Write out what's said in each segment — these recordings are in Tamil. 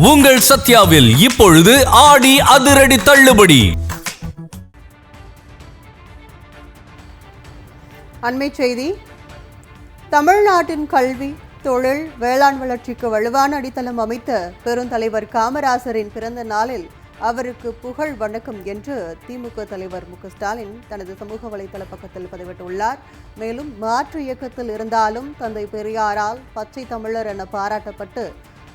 உங்கள் சத்யாவில் இப்பொழுது ஆடி அதிரடி தள்ளுபடி. அண்மை செய்தி. தமிழ்நாட்டின் கல்வி, தொழில், வேளாண் வளர்ச்சிக்கு வலுவான அடித்தளம் அமைத்த பெருந்தலைவர் காமராசரின் பிறந்த நாளில் அவருக்கு புகழ் வணக்கம் என்று திமுக தலைவர் மு க ஸ்டாலின் தனது சமூக வலைதள பக்கத்தில் பதிவிட்டுள்ளார். மேலும் மாற்று இயக்கத்தில் இருந்தாலும் தந்தை பெரியாரால் பச்சை தமிழர் என பாராட்டப்பட்டு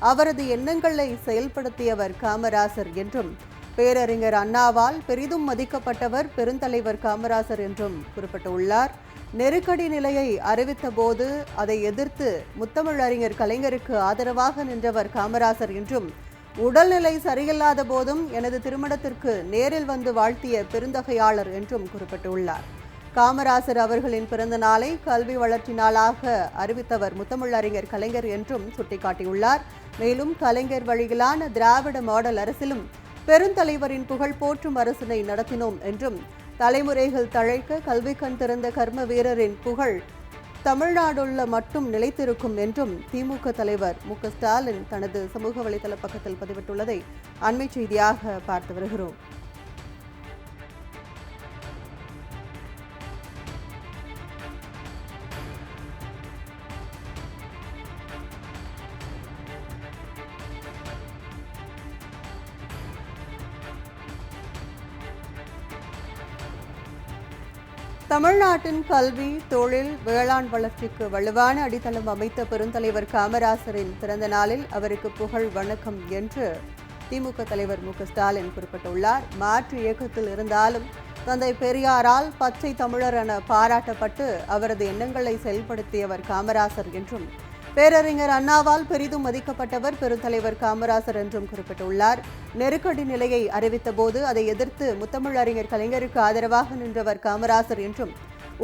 அவரது எண்ணங்களை செயல்படுத்தியவர் காமராசர் என்றும், பேரறிஞர் அண்ணாவால் பெரிதும் மதிக்கப்பட்டவர் பெருந்தலைவர் காமராசர் என்றும் குறிப்பிட்டுள்ளார். நெருக்கடி நிலையை அறிவித்த போது அதை எதிர்த்து முத்தமிழறிஞர் கலைஞருக்கு ஆதரவாக நின்றவர் காமராசர் என்றும், உடல்நிலை சரியில்லாத போதும் எனது திருமணத்திற்கு நேரில் வந்து வாழ்த்திய பெருந்தகையாளர் என்றும் குறிப்பிட்டுள்ளார். காமராசர் அவர்களின் பிறந்த நாளை கல்வி வளர்ச்சி நாளாக அறிவித்தவர் முத்தமிழறிஞர் கலைஞர் என்றும் சுட்டிக்காட்டியுள்ளார். மேலும் கலைஞர் வழியிலான திராவிட மாடல் அரசிலும் பெருந்தலைவரின் புகழ் போற்றும் அரசினை நடத்தினோம் என்றும், தலைமுறைகள் தழைக்க கல்வி கண் திறந்த கர்ம வீரரின் புகழ் தமிழ்நாடுள்ள மட்டும் நிலைத்திருக்கும் என்றும் திமுக தலைவர் மு க ஸ்டாலின் தனது சமூக வலைதள பக்கத்தில் பதிவிட்டுள்ளதை அண்மை செய்தியாக பார்த்து வருகிறோம். தமிழ்நாட்டின் கல்வி, தொழில், வேளாண் வளர்ச்சிக்கு வலுவான அடித்தளம் அமைத்த பெருந்தலைவர் காமராசரின் பிறந்த நாளில் அவருக்கு புகழ் வணக்கம் என்று திமுக தலைவர் மு க ஸ்டாலின் குறிப்பிட்டுள்ளார். மாற்று இயக்கத்தில் இருந்தாலும் தந்தை பெரியாரால் பச்சை தமிழர் என பாராட்டப்பட்டு அவரது எண்ணங்களை செயல்படுத்தியவர் காமராசர் என்றும், பேரறிஞர் அண்ணாவால் பெரிதும் மதிக்கப்பட்டவர் பெருந்தலைவர் காமராசர் என்றும் குறிப்பிட்டுள்ளார். நெருக்கடி நிலையை அறிவித்த போது அதை எதிர்த்து முத்தமிழறிஞர் கலைஞருக்கு ஆதரவாக நின்றவர் காமராசர் என்றும்,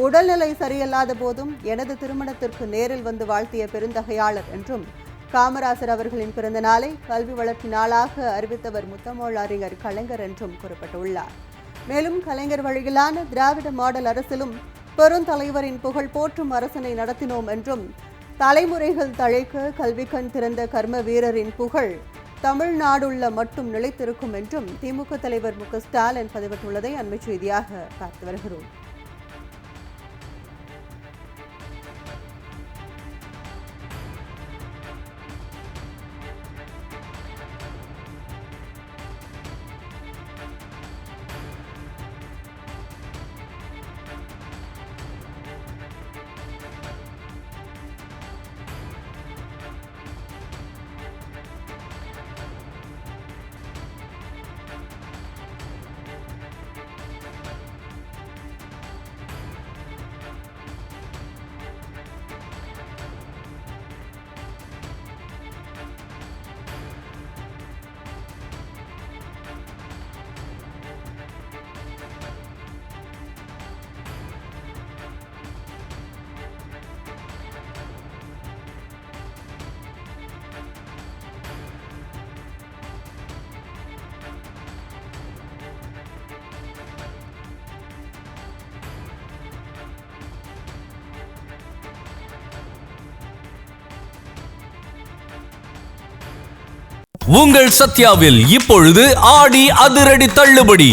உடல்நிலை சரியில்லாத போதும் எனது திருமணத்திற்கு நேரில் வந்து வாழ்த்திய பெருந்தகையாளர் என்றும், காமராசர் அவர்களின் பிறந்த நாளை கல்வி வளர்ச்சி நாளாக அறிவித்தவர் முத்தமிழறிஞர் கலைஞர் என்றும் குறிப்பிட்டுள்ளார். மேலும் கலைஞர் வழியிலான திராவிட மாடல் அரசிலும் பெருந்தலைவரின் புகழ் போற்றும் அரசினை நடத்தினோம் என்றும், தலைமுறைகள் தழைக்க கல்வி கண் திறந்த கர்ம வீரரின் புகழ் தமிழ்நாடுள்ள மட்டும் நிலைத்திருக்கும் என்றும் திமுக தலைவர் மு க ஸ்டாலின் பதிவிட்டுள்ளதை அண்மை செய்தியாக பார்த்து வருகிறோம். உங்கள் சத்யாவில் இப்பொழுது ஆடி அதிரடி தள்ளுபடி.